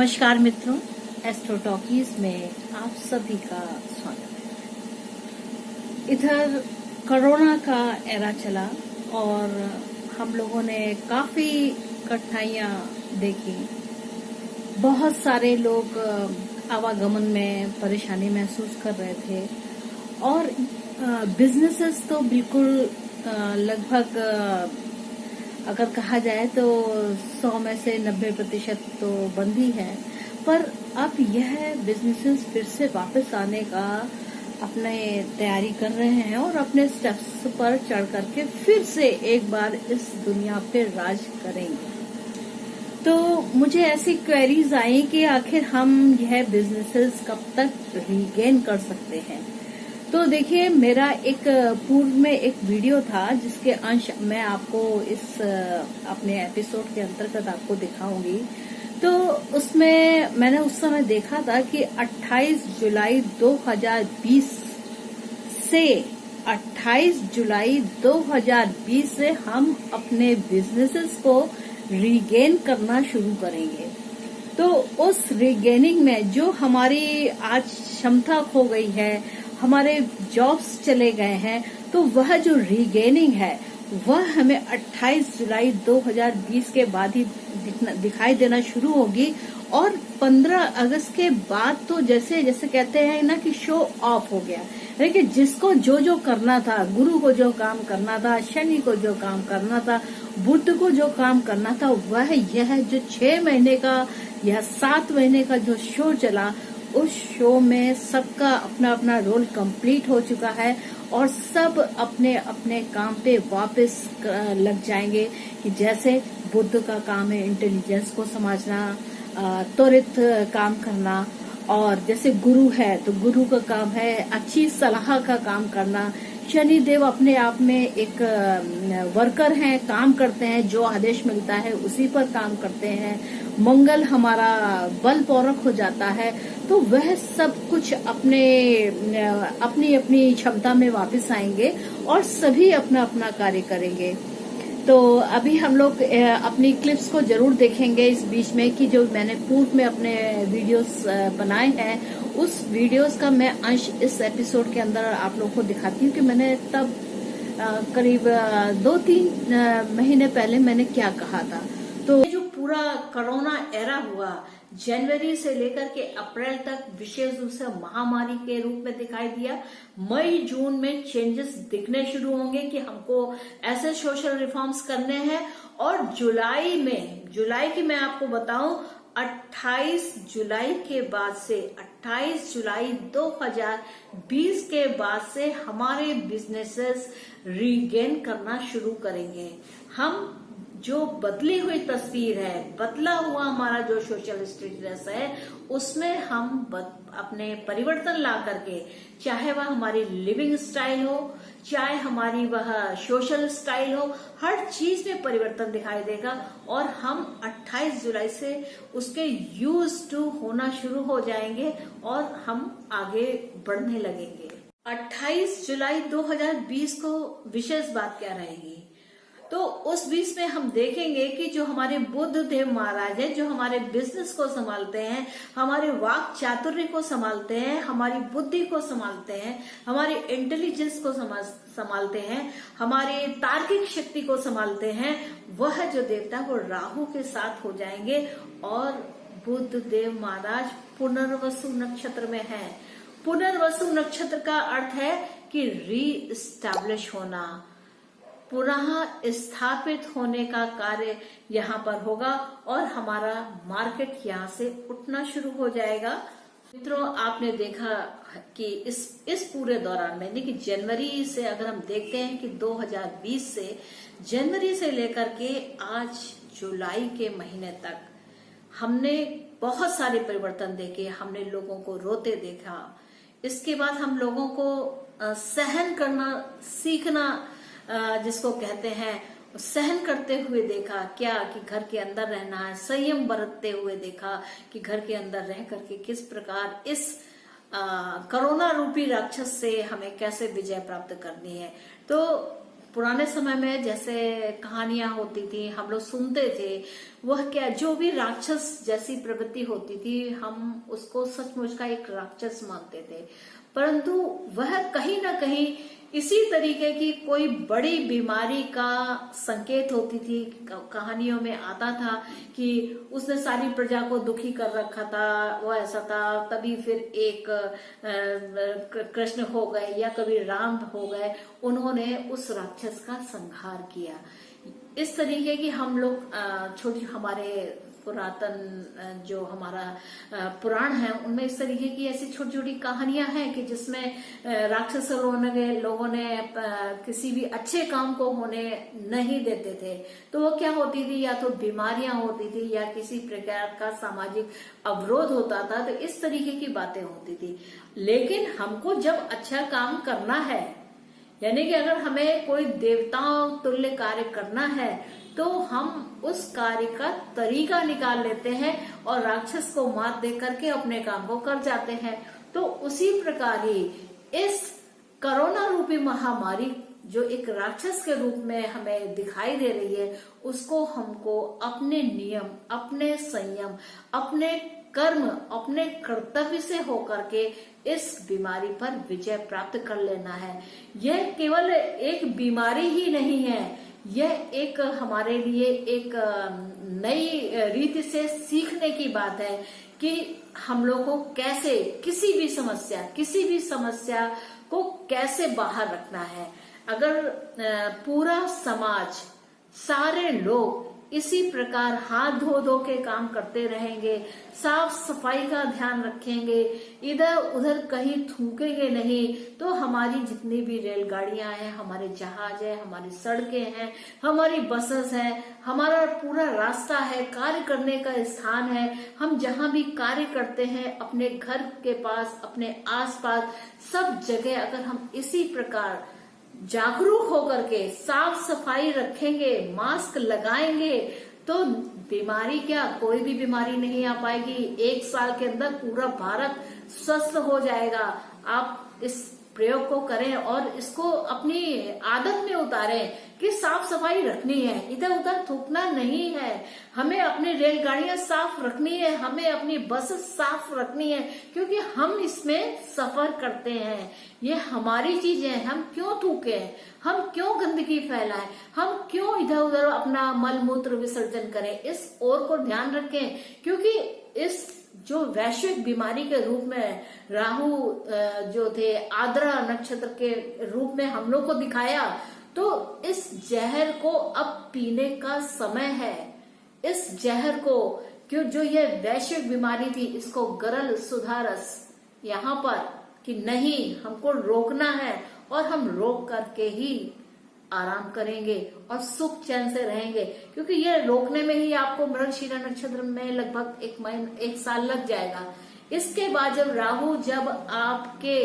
नमस्कार मित्रों, astro talkies में आप सभी का स्वागत है। इधर कोरोना का एरा चला और हम लोगों ने काफी कठिनाइयां देखी। बहुत सारे लोग आवागमन में परेशानी महसूस कर रहे थे और बिजनेसेस तो बिल्कुल लगभग अगर कहा जाए तो 100 में से 90% तो बंद ही है। पर अब यह बिजनेसेस फिर से वापस आने का अपने तैयारी कर रहे हैं और अपने स्टेप्स पर चढ़ करके फिर से एक बार इस दुनिया पे राज करेंगे। तो मुझे ऐसी क्वेरीज आई कि आखिर हम यह बिजनेसेस कब तक रीगेन कर सकते हैं। तो देखिए, मेरा एक पूर्व में एक वीडियो था जिसके अंश मैं आपको इस अपने एपिसोड के अंतर्गत आपको दिखाऊंगी। तो उसमें मैंने उस समय देखा था कि 28 जुलाई 2020 से 28 जुलाई 2020 से हम अपने बिजनेसेस को रीगेन करना शुरू करेंगे। तो उस रीगेनिंग में जो हमारी आज क्षमता खो गई है, हमारे जॉब्स चले गए हैं, तो वह जो रीगेनिंग है वह हमें 28 जुलाई 2020 के बाद ही दिखाई देना शुरू होगी। और 15 अगस्त के बाद तो जैसे जैसे कहते हैं ना कि शो ऑफ हो गया। लेकिन जिसको जो जो करना था, गुरु को जो काम करना था, शनि को जो काम करना था, बुध को जो काम करना था, वह यह जो 6 महीने का या 7 महीने का जो शो चला, उस शो में सबका अपना अपना रोल कंप्लीट हो चुका है और सब अपने अपने काम पे वापस लग जाएंगे। कि जैसे बुद्ध का काम है इंटेलिजेंस को समझना, त्वरित काम करना, और जैसे गुरु है तो गुरु का काम है अच्छी सलाह का काम करना। शनि देव अपने आप में एक वर्कर हैं, काम करते हैं, जो आदेश मिलता है उसी पर काम करते हैं। मंगल हमारा बल पौरख हो जाता है। तो वह सब कुछ अपनी अपनी क्षमता में वापस आएंगे और सभी अपना अपना कार्य करेंगे। तो अभी हम लोग अपनी क्लिप्स को जरूर देखेंगे इस बीच में कि जो मैंने पूर्व में अपने वीडियोस बनाए हैं, उस वीडियोस का मैं अंश इस एपिसोड के अंदर आप लोगों को दिखाती हूँ कि मैंने तब करीब 2-3 महीने पहले मैंने क्या कहा था। तो ये जो पूरा कोरोना एरा हुआ, जनवरी से लेकर के अप्रैल तक विशेष रूप से महामारी के रूप में दिखाई दिया। मई जून में चेंजेस दिखने शुरू होंगे कि हमको ऐसे सोशल रिफॉर्म्स करने हैं। और जुलाई की मैं आपको बताऊं, 28 जुलाई के बाद से 28 जुलाई 2020 के बाद से हमारे बिजनेसेस रीगेन करना शुरू करेंगे। हम जो बदली हुई तस्वीर है, बदला हुआ हमारा जो सोशल स्टेटस है, उसमें हम अपने परिवर्तन ला करके, चाहे वह हमारी लिविंग स्टाइल हो, चाहे हमारी वह सोशल स्टाइल हो, हर चीज में परिवर्तन दिखाई देगा। और हम 28 जुलाई से उसके यूज टू होना शुरू हो जाएंगे और हम आगे बढ़ने लगेंगे। 28 जुलाई 2020 को विशेष बात क्या रहेगी? तो उस बीच में हम देखेंगे कि जो हमारे बुद्ध देव महाराज हैं, जो हमारे बिजनेस को संभालते हैं, हमारे वाक चातुर्य को संभालते हैं, हमारी बुद्धि को संभालते हैं, हमारे इंटेलिजेंस को संभालते हैं, हमारे तार्किक शक्ति को संभालते हैं, वह जो देवता वो राहु के साथ हो जाएंगे। और बुद्ध देव महाराज पुनर्वसु नक्षत्र में है। पुनर्वसु नक्षत्र का अर्थ है कि रीस्टैब्लिश होना, पुनः स्थापित होने का कार्य यहाँ पर होगा और हमारा मार्केट यहाँ से उठना शुरू हो जाएगा। मित्रों, आपने देखा कि इस पूरे दौरान में, देखिए जनवरी से अगर हम देखते हैं कि 2020 से जनवरी से लेकर के आज जुलाई के महीने तक हमने बहुत सारे परिवर्तन देखे। हमने लोगों को रोते देखा। इसके बाद हम लोगों को सहन करना सीखना, जिसको कहते हैं, सहन करते हुए देखा। क्या कि घर के अंदर रहना है, संयम बरतते हुए देखा कि घर के अंदर रह करके किस प्रकार इस कोरोना रूपी राक्षस से हमें कैसे विजय प्राप्त करनी है। तो पुराने समय में जैसे कहानियां होती थी, हम लोग सुनते थे, वह क्या जो भी राक्षस जैसी प्रवृत्ति होती थी हम उसको सचमुच का एक राक्षस मानते थे, परंतु वह कहीं ना कहीं इसी तरीके की कोई बड़ी बीमारी का संकेत होती थी। कहानियों में आता था कि उसने सारी प्रजा को दुखी कर रखा था, वो ऐसा था, तभी फिर एक कृष्ण हो गए या कभी राम हो गए, उन्होंने उस राक्षस का संहार किया। इस तरीके की हम लोग छोटी हमारे पुरातन जो हमारा पुराण है उनमें इस तरीके की ऐसी छोटी छोटी कहानियां हैं कि जिसमें राक्षस लोगों ने किसी भी अच्छे काम को होने नहीं देते थे। तो वो क्या होती थी, या तो बीमारियां होती थी या किसी प्रकार का सामाजिक अवरोध होता था, तो इस तरीके की बातें होती थी। लेकिन हमको जब अच्छा काम करना है, यानी कि अगर हमें कोई देवताओं तुल्य कार्य करना है, तो हम उस कार्य का तरीका निकाल लेते हैं और राक्षस को मात दे करके अपने काम को कर जाते हैं। तो उसी प्रकार ही इस कोरोना रूपी महामारी जो एक राक्षस के रूप में हमें दिखाई दे रही है, उसको हमको अपने नियम, अपने संयम, अपने कर्म, अपने कर्तव्य से होकर के इस बीमारी पर विजय प्राप्त कर लेना है। यह केवल एक बीमारी ही नहीं है, यह एक हमारे लिए एक नई रीति से सीखने की बात है कि हम लोग को कैसे किसी भी समस्या को कैसे बाहर रखना है। अगर पूरा समाज, सारे लोग इसी प्रकार हाथ धो धो के काम करते रहेंगे, साफ सफाई का ध्यान रखेंगे, इधर उधर कहीं थूकेंगे नहीं, तो हमारी जितनी भी रेलगाड़ियां हैं, हमारे जहाज है, हमारी सड़कें हैं, हमारी बसेस है, हमारा पूरा रास्ता है, कार्य करने का स्थान है, हम जहां भी कार्य करते हैं अपने घर के पास, अपने आसपास, सब जगह अगर हम इसी प्रकार जागरूक होकर के साफ सफाई रखेंगे, मास्क लगाएंगे, तो बीमारी क्या, कोई भी बीमारी नहीं आ पाएगी। 1 साल के अंदर पूरा भारत स्वस्थ हो जाएगा। आप इस प्रयोग को करें और इसको अपनी आदत में उतारें कि साफ सफाई रखनी है, इधर उधर थूकना नहीं है, हमें अपनी रेलगाड़ियां साफ रखनी है, हमें अपनी बस साफ रखनी है, क्योंकि हम इसमें सफर करते हैं, ये हमारी चीजें हैं। हम क्यों थूके, हम क्यों गंदगी फैलाएं, हम क्यों इधर उधर अपना मल मूत्र विसर्जन करें, इस ओर को ध्यान रखें। क्योंकि इस जो वैश्विक बीमारी के रूप में राहु जो थे आद्रा नक्षत्र के रूप में हम लोग को दिखाया, तो इस जहर को अब पीने का समय है। इस जहर को क्यों, जो ये वैश्विक बीमारी थी, इसको गरल सुधारस यहाँ पर कि नहीं, हमको रोकना है और हम रोक करके ही आराम करेंगे और सुख चैन से रहेंगे। क्योंकि ये रोकने में ही आपको मृगशिरा नक्षत्र में लगभग 1 साल लग जाएगा। इसके बाद जब राहु जब आपके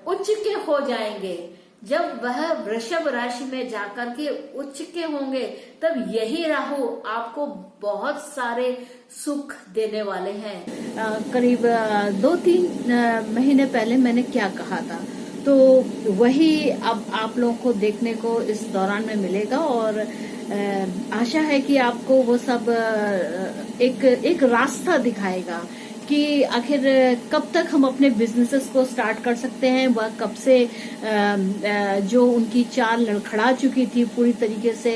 उच्च के हो जाएंगे, जब वह वृषभ राशि में जाकर के उच्च के होंगे, तब यही राहु आपको बहुत सारे सुख देने वाले हैं। करीब 2-3 महीने पहले मैंने क्या कहा था, तो वही अब आप लोगों को देखने को इस दौरान में मिलेगा। और आशा है कि आपको वो सब एक रास्ता दिखाएगा कि आखिर कब तक हम अपने बिजनेसेस को स्टार्ट कर सकते हैं। वह कब से जो उनकी चाल लड़खड़ा चुकी थी पूरी तरीके से,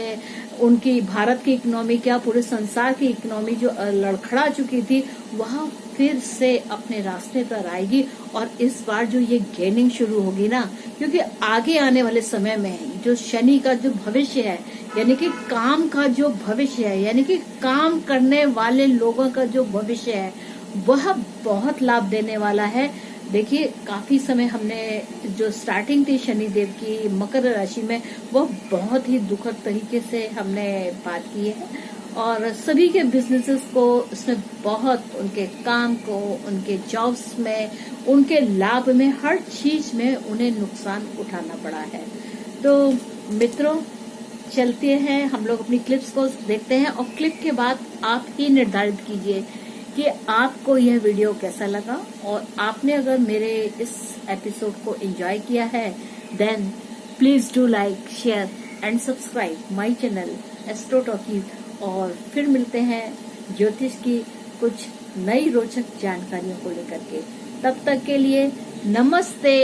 उनकी भारत की इकोनॉमी क्या पूरे संसार की इकोनॉमी जो लड़खड़ा चुकी थी, वह फिर से अपने रास्ते पर आएगी। और इस बार जो ये गेनिंग शुरू होगी ना, क्योंकि आगे आने वाले समय में जो शनि का जो भविष्य है, यानी कि काम का जो भविष्य है, यानी कि काम करने वाले लोगों का जो भविष्य है, वह बहुत लाभ देने वाला है। देखिए, काफी समय हमने जो स्टार्टिंग थी शनिदेव की मकर राशि में, वह बहुत ही दुखद तरीके से हमने बात की है और सभी के बिजनेसेस को इसमें बहुत, उनके काम को, उनके जॉब्स में, उनके लाभ में, हर चीज में उन्हें नुकसान उठाना पड़ा है। तो मित्रों, चलते हैं हम लोग अपनी क्लिप्स को देखते हैं और क्लिप के बाद आप ही निर्धारित कीजिए कि आपको यह वीडियो कैसा लगा। और आपने अगर मेरे इस एपिसोड को एंजॉय किया है, then please do like, share and subscribe my channel Astro Talkies. और फिर मिलते हैं ज्योतिष की कुछ नई रोचक जानकारियों को लेकर के। तब तक के लिए नमस्ते।